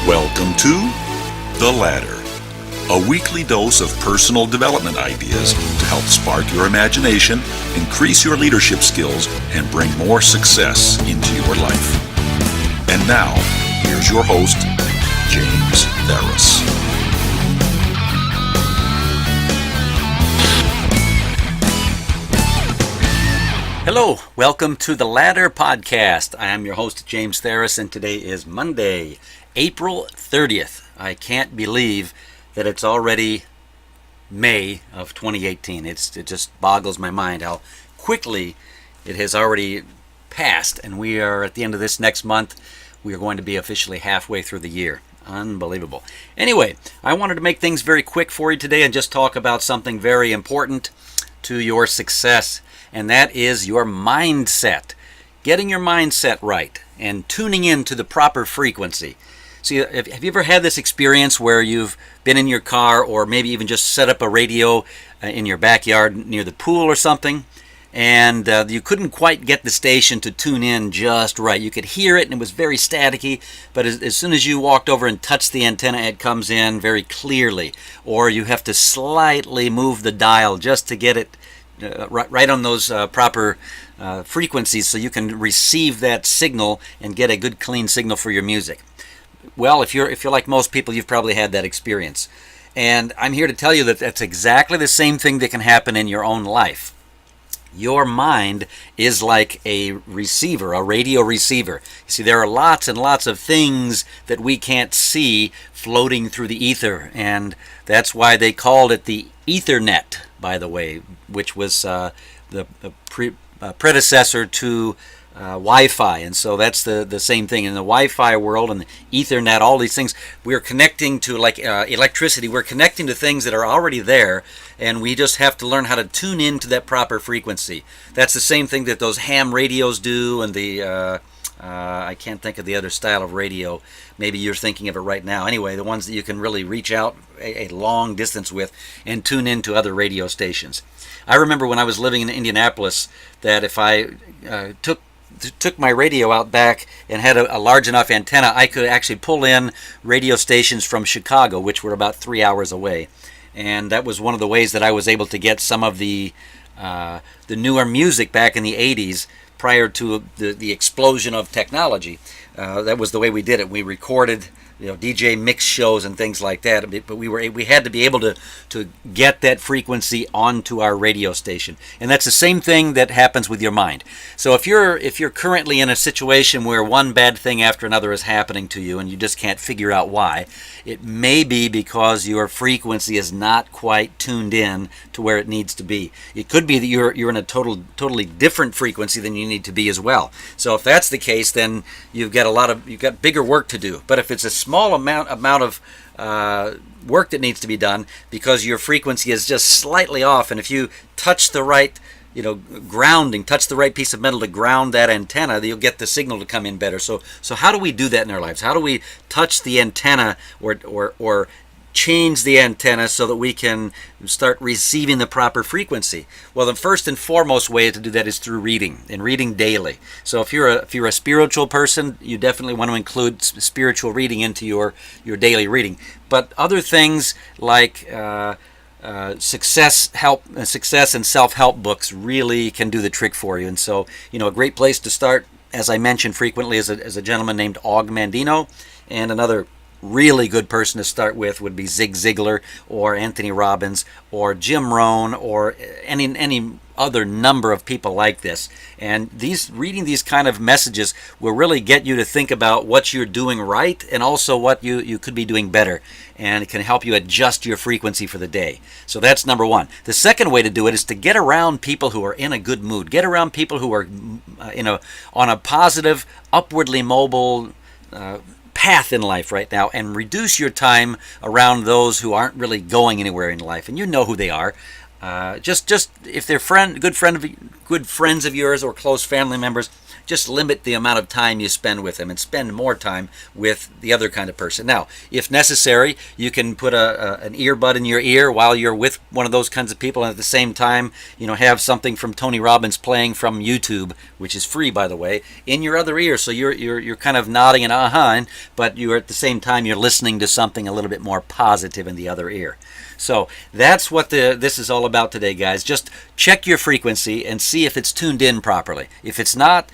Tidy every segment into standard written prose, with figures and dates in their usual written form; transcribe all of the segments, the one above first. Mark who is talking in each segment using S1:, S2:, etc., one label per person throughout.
S1: Welcome to The Ladder, a weekly dose of personal development ideas to help spark your imagination, increase your leadership skills, and bring more success into your life. And now, here's your host, James Ferris.
S2: Hello, welcome to the Ladder Podcast. I am your host, James Ferris, and today is Monday, April 30th. I can't believe that it's already May of 2018. It just boggles my mind how quickly it has already passed, and we are at the end of this next month. We are going to be officially halfway through the year. Unbelievable. Anyway, I wanted to make things very quick for you today and just talk about something very important to your success, and that is your mindset. Getting your mindset right and tuning in to the proper frequency. See, have you ever had this experience where you've been in your car or maybe even just set up a radio in your backyard near the pool or something, and you couldn't quite get the station to tune in just right? You could hear it and it was very staticky, but as soon as you walked over and touched the antenna, it comes in very clearly. Or you have to slightly move the dial just to get it right on those proper frequencies so you can receive that signal and get a good clean signal for your music. Well, if you're like most people, you've probably had that experience. And I'm here to tell you that that's exactly the same thing that can happen in your own life. Your mind is like a receiver, a radio receiver. You see, there are lots and lots of things that we can't see floating through the ether, and that's why they called it the Ethernet, by the way, which was the predecessor to Wi-Fi. And so that's the same thing in the Wi-Fi world and the Ethernet, all these things. We're connecting to, like electricity, we're connecting to things that are already there, and we just have to learn how to tune into that proper frequency. That's the same thing that those ham radios do, and the I can't think of the other style of radio. Maybe you're thinking of it right now. Anyway, the ones that you can really reach out a long distance with and tune into other radio stations. I remember when I was living in Indianapolis that if I took my radio out back and had a large enough antenna, I could actually pull in radio stations from Chicago, which were about 3 hours away. And that was one of the ways that I was able to get some of the newer music back in the 80s, prior to the explosion of technology. That was the way we did it. We recorded, DJ mix shows and things like that, but we had to be able to get that frequency onto our radio station. And that's the same thing that happens with your mind. So if you're currently in a situation where one bad thing after another is happening to you and you just can't figure out why, it may be because your frequency is not quite tuned in to where it needs to be. It could be that you're in a totally different frequency than you need to be as well. So if that's the case, then you've got bigger work to do. But if it's a small amount of work that needs to be done because your frequency is just slightly off, and if you touch the right grounding, touch the right piece of metal to ground that antenna, you'll get the signal to come in better. So how do we do that in our lives? How do we touch the antenna or change the antenna so that we can start receiving the proper frequency? Well, the first and foremost way to do that is through reading, and reading daily. So if you're a spiritual person, you definitely want to include spiritual reading into your daily reading. But other things like success and self-help books really can do the trick for you. And so, a great place to start, as I mentioned frequently, is a gentleman named Og Mandino, and another really good person to start with would be Zig Ziglar or Anthony Robbins or Jim Rohn or any other number of people like this. And reading these kind of messages will really get you to think about what you're doing right and also what you could be doing better, and it can help you adjust your frequency for the day. So that's number one. The second way to do it is to get around people who are in a good mood. Get around people who are on a positive, upwardly mobile path in life right now, and reduce your time around those who aren't really going anywhere in life, and you know who they are. Just if they're good friends of yours or close family members, just limit the amount of time you spend with them and spend more time with the other kind of person. Now, if necessary, you can put an earbud in your ear while you're with one of those kinds of people, and at the same time, have something from Tony Robbins playing from YouTube, which is free, by the way, in your other ear. So you're kind of nodding and but you're at the same time you're listening to something a little bit more positive in the other ear. So that's what this is all about today, guys. Just check your frequency and see if it's tuned in properly. If it's not,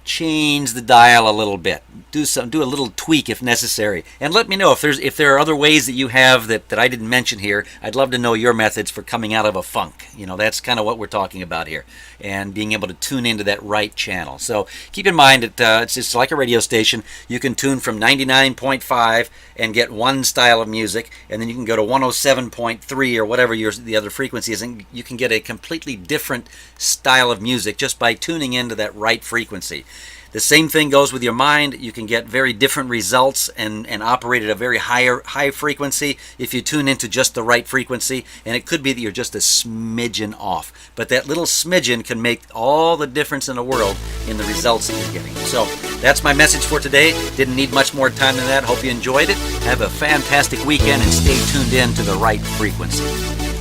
S2: change the dial a little bit. Do a little tweak if necessary, and let me know if there are other ways that you have that I didn't mention here. I'd love to know your methods for coming out of a funk. That's kind of what we're talking about here, and being able to tune into that right channel. So keep in mind that it's just like a radio station. You can tune from 99.5 and get one style of music, and then you can go to 107.3 or whatever the other frequency is, and you can get a completely different style of music just by tuning into that right frequency. The same thing goes with your mind. You can get very different results and operate at a very high frequency if you tune into just the right frequency, and it could be that you're just a smidgen off. But that little smidgen can make all the difference in the world in the results that you're getting. So that's my message for today. Didn't need much more time than that. Hope you enjoyed it. Have a fantastic weekend and stay tuned in to the right frequency.